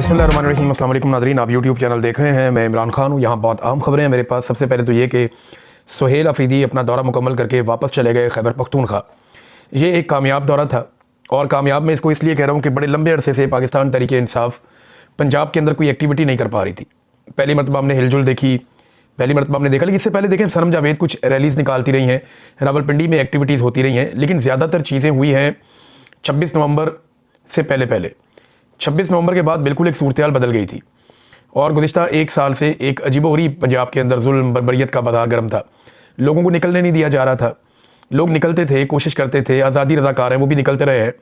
बिस्मिल्लाहिर्रहमानिर्रहीम। अस्सलाम वालेकुम नाज़रीन, आप यूट्यूब चैनल देख रहे हैं। मैं इमरान खान हूँ। यहाँ बहुत अहम खबरें हैं मेरे पास। सबसे पहले तो ये कि सुहेल अफरीदी अपना दौरा मुकम्मल करके वापस चले गए खैबर पख्तूनख्वा। ये एक कामयाब दौरा था और कामयाब मैं इसको इसलिए कह रहा हूँ कि बड़े लंबे अरसे से पाकिस्तान तहरीक इंसाफ पंजाब के अंदर कोई एक्टिविटी नहीं कर पा रही थी। पहली मरतबा हमने हिलजुल देखी, पहली मरतबा हमने देखा, लेकिन इससे पहले देखें सनम जावेद कुछ रैलीज़ निकालती रही हैं, रावलपिंडी में एक्टिविटीज़ होती रही हैं, लेकिन ज़्यादातर चीज़ें हुई हैं 26 नवंबर से पहले 26 नवंबर के बाद बिल्कुल एक सूरत बदल गई थी और गुज़िश्ता एक साल से एक अजीबोगरीब पंजाब के अंदर जुल्म बर्बरियत का बाजार गर्म था। लोगों को निकलने नहीं दिया जा रहा था। लोग निकलते थे, कोशिश करते थे, आज़ादी रज़ाकार हैं वो भी निकलते रहे हैं,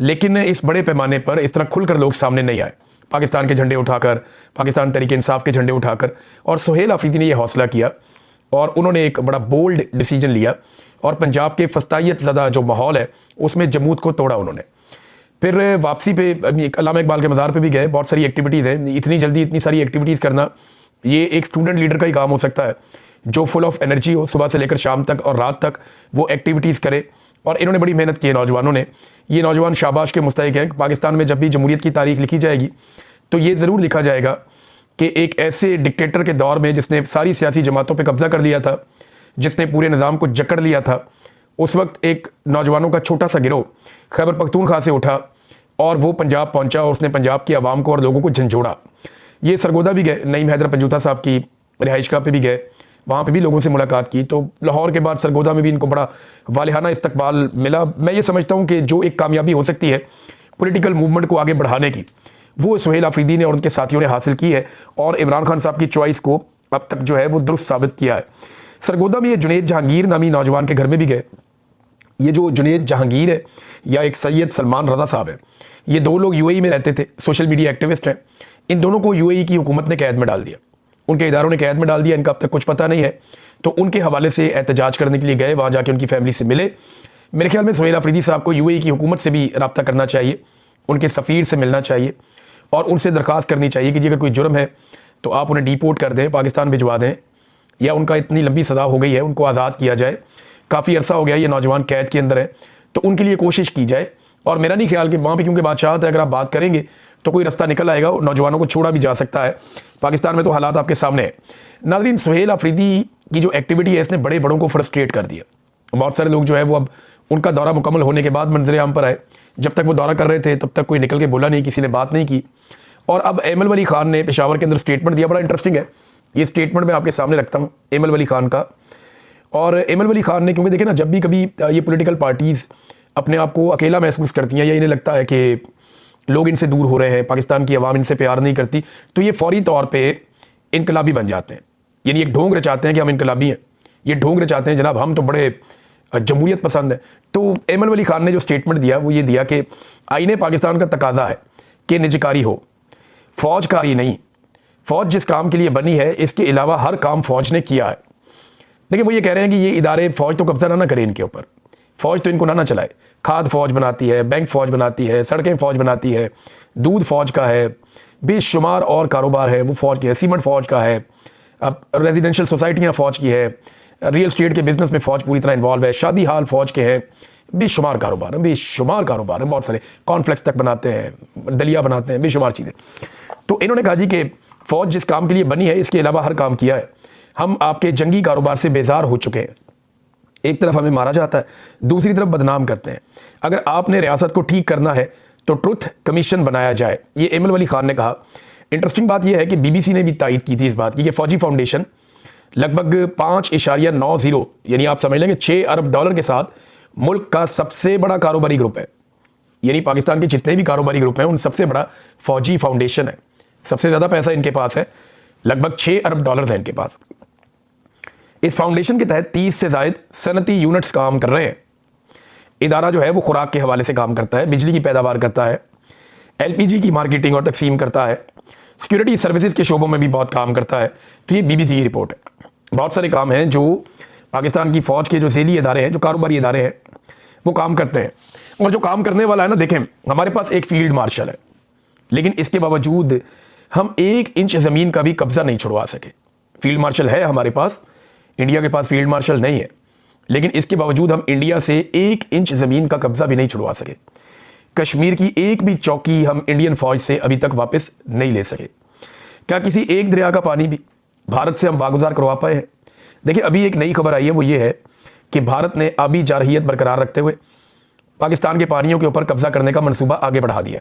लेकिन इस बड़े पैमाने पर इस तरह खुलकर लोग सामने नहीं आए। पाकिस्तान के झंडे उठाकर, पाकिस्तान तहरीक इंसाफ के झंडे उठाकर, और सुहेल अफरीदी ने यह हौसला किया और उन्होंने एक बड़ा बोल्ड डिसीजन लिया और पंजाब के फस्तायत ज़दा जो माहौल है उसमें जमूत को तोड़ा उन्होंने। फिर वापसी पे अल्लामा इकबाल के मज़ार पे भी गए। बहुत सारी एक्टिविटीज़ हैं। इतनी जल्दी इतनी सारी एक्टिविटीज़ करना ये एक स्टूडेंट लीडर का ही काम हो सकता है जो फुल ऑफ एनर्जी हो, सुबह से लेकर शाम तक और रात तक वो एक्टिविटीज़ करे। और इन्होंने बड़ी मेहनत की है नौजवानों ने। ये नौजवान शाबाश के मुस्तहिक हैं। पाकिस्तान में जब भी जमहूरियत की तारीख लिखी जाएगी तो ये ज़रूर लिखा जाएगा कि एक ऐसे डिक्टेटर के दौर में जिसने सारी सियासी जमातों पर कब्ज़ा कर लिया था, जिसने पूरे निज़ाम को जकड़ लिया था, उस वक्त एक नौजवानों का छोटा सा गिरोह खैबर पख्तूनख्वा से उठा और वो पंजाब पहुंचा और उसने पंजाब की आवाम को और लोगों को झंझोड़ा। ये सरगोदा भी गए, नईम हैदर पंजूता साहब की रिहाइशगाह पे भी गए, वहाँ पे भी लोगों से मुलाकात की। तो लाहौर के बाद सरगोदा में भी इनको बड़ा वालिहाना इस्तकबाल मिला। मैं ये समझता हूँ कि जो एक कामयाबी हो सकती है पॉलिटिकल मूवमेंट को आगे बढ़ाने की, वो सुहेल अफरीदी ने और उनके साथियों ने हासिल की है और इमरान खान साहब की चॉइस को अब तक जो है वो दुरुस्त साबित किया है। सरगोदा में ये जुनेद जहांगीर नामी नौजवान के घर में भी गए। ये जो जुनेद जहांगीर है या एक सैयद सलमान रज़ा साहब है, ये दो लोग यूएई में रहते थे, सोशल मीडिया एक्टिविस्ट हैं। इन दोनों को यूएई की हुकूमत ने कैद में डाल दिया, उनके इदारों ने कैद में डाल दिया। इनका अब तक कुछ पता नहीं है। तो उनके हवाले से एहतजाज करने के लिए गए, वहाँ जाके उनकी फैमिली से मिले। मेरे ख्याल में सुहेल अफरीदी साहब को यूएई की हुकूमत से भी रब्ता करना चाहिए, उनके सफ़ीर से मिलना चाहिए और उनसे दरख्वास्त करनी चाहिए कि जी अगर कोई जुर्म है तो आप उन्हें डिपोर्ट कर दें, पाकिस्तान भिजवा दें, या उनका इतनी लंबी सज़ा हो गई है उनको आज़ाद किया जाए। काफ़ी अरसा हो गया ये नौजवान कैद के अंदर है, तो उनके लिए कोशिश की जाए। और मेरा नहीं ख्याल कि वहाँ पे क्योंकि बादशाह है, अगर आप बात करेंगे तो कोई रास्ता निकल आएगा, नौजवानों को छोड़ा भी जा सकता है। पाकिस्तान में तो हालात आपके सामने है। नाज़रीन, सुहेल अफरीदी की जो एक्टिविटी है इसने बड़े बड़ों को फ्रस्ट्रेट कर दिया। बहुत सारे लोग जो है वो अब उनका दौरा मुकम्मल होने के बाद मंजर आम पर आए। जब तक वो दौरा कर रहे थे तब तक कोई निकल के बोला नहीं, किसी ने बात नहीं की। और अब एमल वली खान ने पेशावर के अंदर स्टेटमेंट दिया, बड़ा इंटरेस्टिंग है। ये स्टेटमेंट मैं आपके सामने रखता हूँ एमल वली खान का। और एमल वली खान ने, क्योंकि देखें ना, जब भी कभी ये पॉलिटिकल पार्टीज़ अपने आप को अकेला महसूस करती हैं या इन्हें लगता है कि लोग इनसे दूर हो रहे हैं, पाकिस्तान की आवाम इनसे प्यार नहीं करती, तो ये फौरी तौर पे इनकलाबी बन जाते हैं। यानी एक ढोंग रचाते हैं कि हम इनकलाबी हैं। ये ढोंग रचाते हैं जनाब हम तो बड़े जमहूरियत पसंद है। तो एमल वली खान ने जो स्टेटमेंट दिया वो ये दिया कि आईने पाकिस्तान का तकाजा है कि निजकारी हो, फौजकारी नहीं। फ़ौज जिस काम के लिए बनी है इसके अलावा हर काम फ़ौज ने किया है। लेकिन वो ये कह रहे हैं कि ये इदारे फ़ौज तो कब्जा ना करें इनके ऊपर, फ़ौज तो इनको ना चलाए। खाद फ़ौज बनाती है, बैंक फ़ौज बनाती है, सड़कें फ़ौज बनाती है, दूध फ़ौज का है, बेशुमार और कारोबार है वो फ़ौज की है, सीमेंट फ़ौज का है, अब रेजिडेंशियल सोसाइटियाँ फ़ौज की है, रियल स्टेट के बिज़नेस में फ़ौज पूरी तरह इन्वॉल्व है, शादी हाल फ़ौज के हैं, बेशुमार कारोबार है, बेशुमार कारोबार है। बहुत सारे कॉर्नफ्लेक्स तक बनाते हैं, दलिया बनाते हैं, बेशुमार चीज़ें। तो इन्होंने कहा जी कि फ़ौज जिस काम के लिए बनी है इसके अलावा हर काम किया है। हम आपके जंगी कारोबार से बेजार हो चुके हैं। एक तरफ हमें मारा जाता है, दूसरी तरफ बदनाम करते हैं। अगर आपने रियासत को ठीक करना है तो ट्रुथ कमीशन बनाया जाए, ये एमल वली खान ने कहा। इंटरेस्टिंग बात यह है कि बीबीसी ने भी तायद की थी इस बात की कि फ़ौजी फाउंडेशन लगभग 5.90 यानी आप समझ लेंगे 6 अरब डॉलर के साथ मुल्क का सबसे बड़ा कारोबारी ग्रुप है। यानी पाकिस्तान के जितने भी कारोबारी ग्रुप हैं उन सबसे बड़ा फ़ौजी फाउंडेशन है। सबसे ज़्यादा पैसा इनके पास है, लगभग 6 अरब डॉलर है इनके पास। इस फाउंडेशन के तहत 30 से ज़ायद सनती यूनिट्स काम कर रहे हैं। इदारा जो है वो खुराक के हवाले से काम करता है, बिजली की पैदावार करता है, एलपीजी की मार्केटिंग और तकसीम करता है, सिक्योरिटी सर्विसेज के शोबों में भी बहुत काम करता है। तो ये बीबीसी की रिपोर्ट है। बहुत सारे काम हैं जो पाकिस्तान की फ़ौज के जो झेली इदारे हैं, जो कारोबारी इदारे हैं, वो काम करते हैं। और जो काम करने वाला है ना, देखें हमारे पास एक फील्ड मार्शल है, लेकिन इसके बावजूद हम 1 इंच ज़मीन का भी कब्ज़ा नहीं छुड़वा सके। फील्ड मार्शल है हमारे पास, इंडिया के पास फील्ड मार्शल नहीं है, लेकिन इसके बावजूद हम इंडिया से 1 इंच ज़मीन का कब्ज़ा भी नहीं छुड़वा सके। कश्मीर की एक भी चौकी हम इंडियन फौज से अभी तक वापस नहीं ले सके। क्या किसी एक दरिया का पानी भी भारत से हम वागुजार करवा पाए हैं? देखिए, अभी एक नई खबर आई है, वो ये है कि भारत ने आबी जारहियत बरकरार रखते हुए पाकिस्तान के पानियों के ऊपर कब्जा करने का मंसूबा आगे बढ़ा दिया।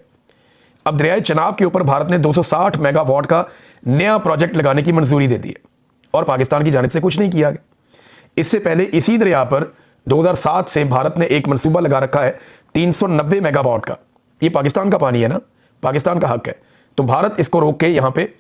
अब दरियाए चनाब के ऊपर भारत ने 260 मेगावाट का नया प्रोजेक्ट लगाने की मंजूरी दे दी है और पाकिस्तान की जानिब से कुछ नहीं किया गया। इससे पहले इसी दरिया पर 2007 से भारत ने एक मंसूबा लगा रखा है 390 मेगावाट का। ये पाकिस्तान का पानी है ना, पाकिस्तान का हक है, तो भारत इसको रोक के यहाँ पे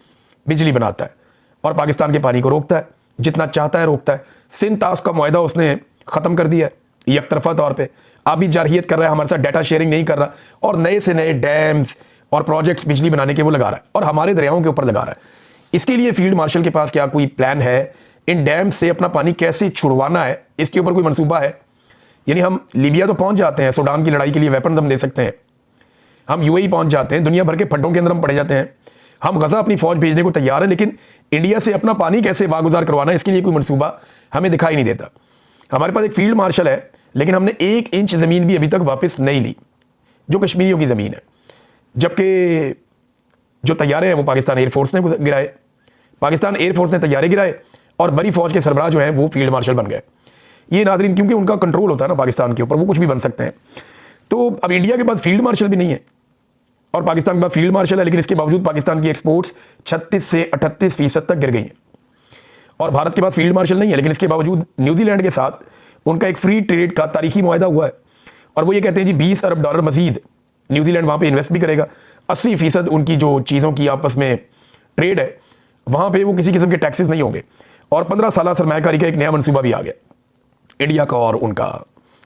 बिजली बनाता है और पाकिस्तान के पानी को रोकता है, जितना चाहता है रोकता है। सिंध ताश का मुआहदा उसने ख़त्म कर दिया है एक तरफा तौर पे, आबी जारहियत कर रहा है, हमारे साथ डाटा शेयरिंग नहीं कर रहा और नए से नए डैम्स और प्रोजेक्ट्स बिजली बनाने के वो लगा रहा है और हमारे दरियाओं के ऊपर लगा रहा है। इसके लिए फील्ड मार्शल के पास क्या कोई प्लान है? इन डैम से अपना पानी कैसे छुड़वाना है, इसके ऊपर कोई मंसूबा है? यानी हम लीबिया तो पहुंच जाते हैं, सूडान की लड़ाई के लिए वेपन हम दे सकते हैं, हम यूएई पहुंच जाते हैं, दुनिया भर के फड्डों के अंदर हम पड़े जाते हैं, हम गजा अपनी फौज भेजने को तैयार है, लेकिन इंडिया से अपना पानी कैसे वागुजार करवाना है, इसके लिए कोई मंसूबा हमें दिखाई नहीं देता। हमारे पास एक फील्ड मार्शल है, लेकिन हमने 1 इंच ज़मीन भी अभी तक वापस नहीं ली, जो कश्मीरियों की ज़मीन है। जबकि जो तैयारे हैं वो पाकिस्तान एयरफोर्स ने गिराए, पाकिस्तान एयरफोर्स ने तैयारे गिराए और बड़ी फौज के सरबराह जो हैं वो फील्ड मार्शल बन गए। ये नाज़रीन, क्योंकि उनका कंट्रोल होता है ना पाकिस्तान के ऊपर, वो कुछ भी बन सकते हैं। तो अब इंडिया के पास फील्ड मार्शल भी नहीं है और पाकिस्तान के पास फील्ड मार्शल है, लेकिन इसके बावजूद पाकिस्तान की एक्सपोर्ट्स 36 से 38% तक गिर गई हैं। और भारत के पास फील्ड मार्शल नहीं है, लेकिन इसके बावजूद न्यूजीलैंड के साथ उनका एक फ्री ट्रेड का तारीखी मुआहदा हुआ है और वो ये कहते हैं जी $20 अरब मजीद न्यूजीलैंड वहाँ पे इन्वेस्ट भी करेगा। 80% उनकी जो चीज़ों की आपस में ट्रेड है वहाँ पे वो किसी किस्म के टैक्सेस नहीं होंगे और 15 साल सरमायाकारी का एक नया मनसूबा भी आ गया इंडिया का और उनका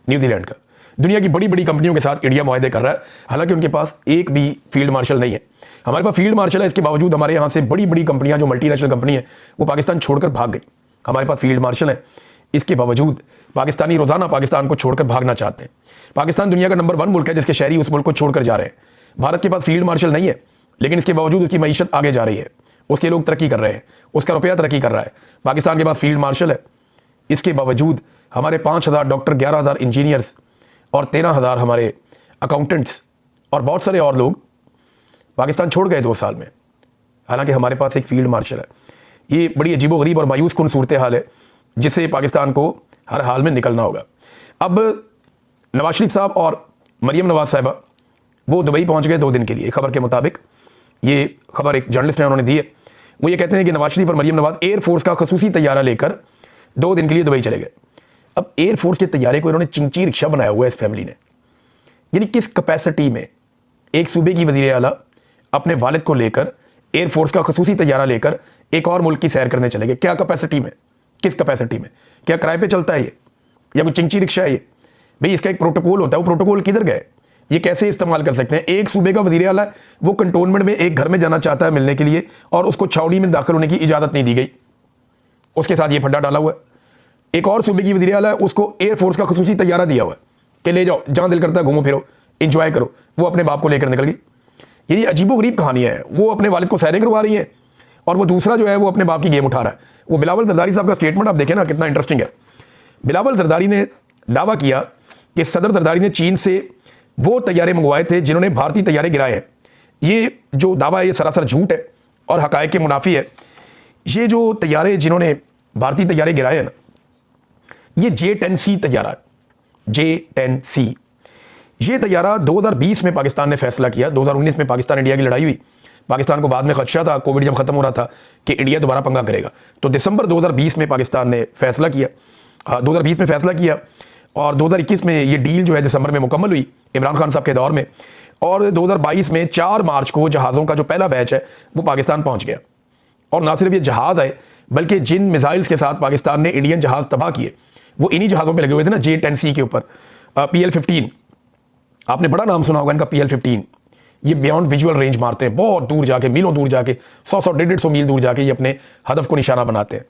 न्यूजीलैंड का। दुनिया की बड़ी बड़ी कंपनियों के साथ इंडिया मुआहदे कर रहा है, हालांकि उनके पास एक भी फील्ड मार्शल नहीं है। हमारे पास फील्ड मार्शल है, इसके बावजूद हमारे यहाँ से बड़ी बड़ी कंपनियाँ जो मल्टीनेशनल कंपनी है वो पाकिस्तान छोड़कर भाग गई। हमारे पास फील्ड मार्शल है, इसके बावजूद पाकिस्तानी रोज़ाना पाकिस्तान को छोड़कर भागना चाहते हैं। पाकिस्तान दुनिया का नंबर 1 मुल्क है जिसके शहरी उस मुल्क को छोड़कर जा रहे हैं। भारत के पास फील्ड मार्शल नहीं है, लेकिन इसके बावजूद उसकी मईशत आगे जा रही है, उसके लोग तरक्की कर रहे हैं, उसका रुपया तरक्की कर रहा है। पाकिस्तान के पास फील्ड मार्शल है, इसके बावजूद हमारे 5000 डॉक्टर, 11000 इंजीनियर्स और 13000 हमारे अकाउंटेंट्स और बहुत सारे और लोग पाकिस्तान छोड़ गए 2 साल में, हालांकि हमारे पास एक फील्ड मार्शल है। ये बड़ी अजीबोगरीब और मायूस कुन सूरत हाल है जिससे पाकिस्तान को हर हाल में निकलना होगा। अब नवाज शरीफ साहब और मरीम नवाज साहिबा वो दुबई पहुंच गए 2 दिन के लिए। खबर के मुताबिक, ये खबर एक जर्नलिस्ट ने उन्होंने दी है, वो ये कहते हैं कि नवाज शरीफ और मरीम नवाज एयरफोर्स का खसूसी तैयारा लेकर 2 दिन के लिए दुबई चले गए। अब एयरफोर्स के तैयारे को इन्होंने चिंची रिक्शा बनाया हुआ है इस फैमिली ने। यानी किस कैपेसिटी में एक सूबे की वज़ीर आला अपने वालिद को लेकर एयरफोर्स का खसूसी तैयारा लेकर एक और मुल्क की सैर करने चले गए? क्या कैपेसिटी में, किस कैपेसिटी में? क्या किराए पे चलता है ये या कोई चिंची रिक्शा है ये? भाई इसका एक प्रोटोकॉल होता है, वो प्रोटोकॉल किधर गए? ये कैसे इस्तेमाल कर सकते हैं? एक सूबे का वज़ीर आला वो कंटोनमेंट में एक घर में जाना चाहता है मिलने के लिए और उसको छावनी में दाखिल होने की इजाज़त नहीं दी गई, उसके साथ ये फड्डा डाला हुआ है। एक और सूबे की वज़ीर आला है, उसको एयरफोर्स का खसूसी तैयारा दिया हुआ है कि ले जाओ, जहाँ दिल करता है घूमो फिरो, इंजॉय करो। वो अपने बाप को लेकर निकल गई। ये अजीबोगरीब कहानियाँ हैं। वो अपने वालिद को सैरें करवा रही है और वो दूसरा जो है वो अपने बाप की गेम उठा रहा है। वो बिलावल जरदारी साहब का स्टेटमेंट आप देखें ना, कितना इंटरेस्टिंग है। बिलावल जरदारी ने दावा किया कि सदर जरदारी ने चीन से वो तैयारे मंगवाए थे जिन्होंने भारतीय तैयारे गिराए हैं। ये जो दावा है ये सरासर झूठ है और हकायक के मुनाफी है। ये जो तैयारे जिन्होंने भारतीय तैयारे गिराए हैं ना, ये J-10C तैयारा है, J-10C। ये तैयारा 2020 में पाकिस्तान ने फैसला किया। 2019 में पाकिस्तान इंडिया की लड़ाई हुई, पाकिस्तान को बाद में खदशा था, कोविड जब खत्म हो रहा था, कि इंडिया दोबारा पंगा करेगा, तो दिसंबर 2020 में पाकिस्तान ने फैसला किया, 2020 में फैसला किया और 2021 में ये डील जो है दिसंबर में मुकम्मल हुई इमरान खान साहब के दौर में। और 2022 में 4 मार्च को जहाज़ों का जो पहला बैच है वो पाकिस्तान पहुँच गया। और ना सिर्फ ये जहाज़ आए, बल्कि जिन मिसाइल्स के साथ पाकिस्तान ने इंडियन जहाज़ तबाह किए वो इन्हीं जहाज़ों पे लगे हुए थे ना, J-10C के ऊपर। PL-15 आपने बड़ा नाम सुना होगा इनका, PL-15। ये बियॉन्ड विजुअल रेंज मारते हैं, बहुत दूर जाके, मीलों दूर जाके, 100-100, 150 मील दूर जाके ये अपने हदफ को निशाना बनाते हैं।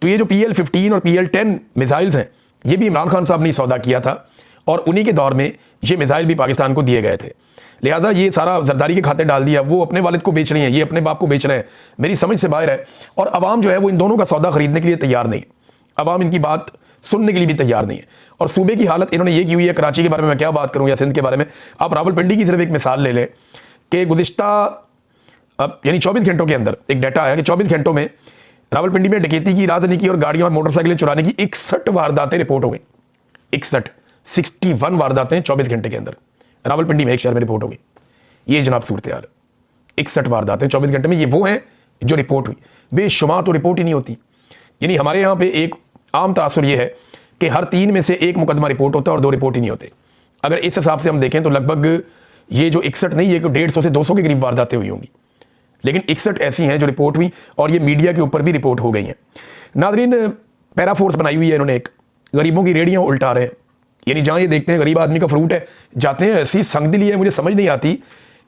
तो ये जो PL-15 और PL-10 मिसाइल्स हैं, ये भी इमरान खान साहब ने सौदा किया था और उन्हीं के दौर में ये मिसाइल भी पाकिस्तान को दिए गए थे। लिहाजा ये सारा जरदारी के खाते डाल दिया। वो अपने वालिद को बेच रहे हैं, ये अपने बाप को बेच रहे हैं। मेरी समझ से बाहर है। और अवाम जो है वो इन दोनों का सौदा खरीदने के लिए तैयार नहीं। अवाम इनकी बात सुनने के लिए भी तैयार नहीं है। और सूबे की हालत इन्होंने ये की हुई है, कराची के बारे में मैं क्या बात करूँ या सिंध के बारे में। आप रावलपिंडी की सिर्फ एक मिसाल ले लें कि गुज़िश्ता अब यानी 24 घंटों के अंदर एक डाटा आया कि 24 घंटों में रावलपिंडी में डकैती की, राजनी की और गाड़ियां और मोटरसाइकिलें चुराने की 61 वारदातें रिपोर्ट हो गई। 61 वारदातें 24 घंटे के अंदर रावलपिंडी में एक शहर में रिपोर्ट हो गई। ये जनाब सूरत हाल, 61 वारदातें 24 घंटे में, ये वो हैं जो रिपोर्ट हुई। बेशुमार तो रिपोर्ट ही नहीं होती। यानी हमारे यहाँ पे एक आम तासुर ये है कि हर 3 में से 1 मुकदमा रिपोर्ट होता है और 2 रिपोर्ट ही नहीं होते। अगर इस हिसाब से हम देखें तो लगभग ये जो 61 नहीं, ये 150 से 200 के करीब वारदातें हुई होंगी, लेकिन 61 ऐसी हैं जो रिपोर्ट हुई और ये मीडिया के ऊपर भी रिपोर्ट हो गई हैं। नाज़रीन, पैरा फोर्स बनाई हुई है इन्होंने, एक गरीबों की रेडियाँ उल्टा रहे हैं। यानी जहाँ ये देखते हैं गरीब आदमी का फ्रूट है, जाते हैं। ऐसी संगदिली है, मुझे समझ नहीं आती,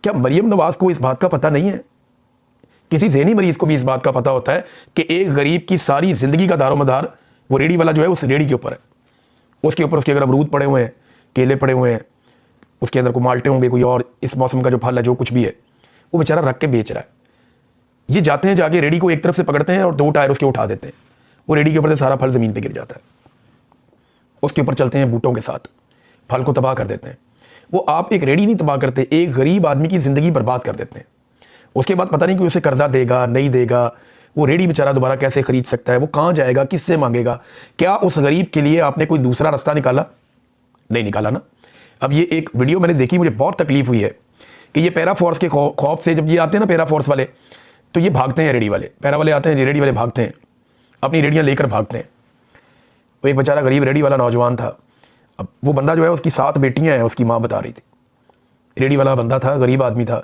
क्या मरियम नवाज को इस बात का पता नहीं है? किसी ज़हनी मरीज़ को भी इस बात का पता होता है कि एक गरीब की सारी ज़िंदगी का दारोमदार वो रेडी वाला जो है उस रेडी के ऊपर है। उसके ऊपर उसके अगर अमरूद पड़े हुए हैं, केले पड़े हुए हैं, उसके अंदर कोई माल्टे होंगे, कोई और इस मौसम का जो फल है, जो कुछ भी है, वो बेचारा रख के बेच रहा है। ये जाते हैं, जाके रेडी को एक तरफ से पकड़ते हैं और 2 टायर उसके उठा देते हैं। वो रेडी के ऊपर से सारा फल ज़मीन पे गिर जाता है। उसके ऊपर चलते हैं बूटों के साथ, फल को तबाह कर देते हैं। वो आप एक रेडी नहीं तबाह करते, एक गरीब आदमी की ज़िंदगी बर्बाद कर देते हैं। उसके बाद पता नहीं कि उसे कर्जा देगा नहीं देगा, वो रेडी बेचारा दोबारा कैसे खरीद सकता है, वो कहाँ जाएगा, किससे मांगेगा? क्या उस गरीब के लिए आपने कोई दूसरा रास्ता निकाला? नहीं निकाला ना। अब ये एक वीडियो मैंने देखी, मुझे बहुत तकलीफ हुई है कि ये पैरा फोर्स के खौफ से जब ये आते हैं ना पैरा फोर्स वाले, तो ये भागते हैं। रेडी वाले, पैरा वाले आते हैं, रेडी वाले भागते हैं, अपनी रेडियाँ लेकर भागते हैं। वो एक बेचारा गरीब रेडी वाला नौजवान था। अब वो बंदा जो है, उसकी 7 बेटियाँ हैं, उसकी माँ बता रही थी। रेडी वाला बंदा था, गरीब आदमी था,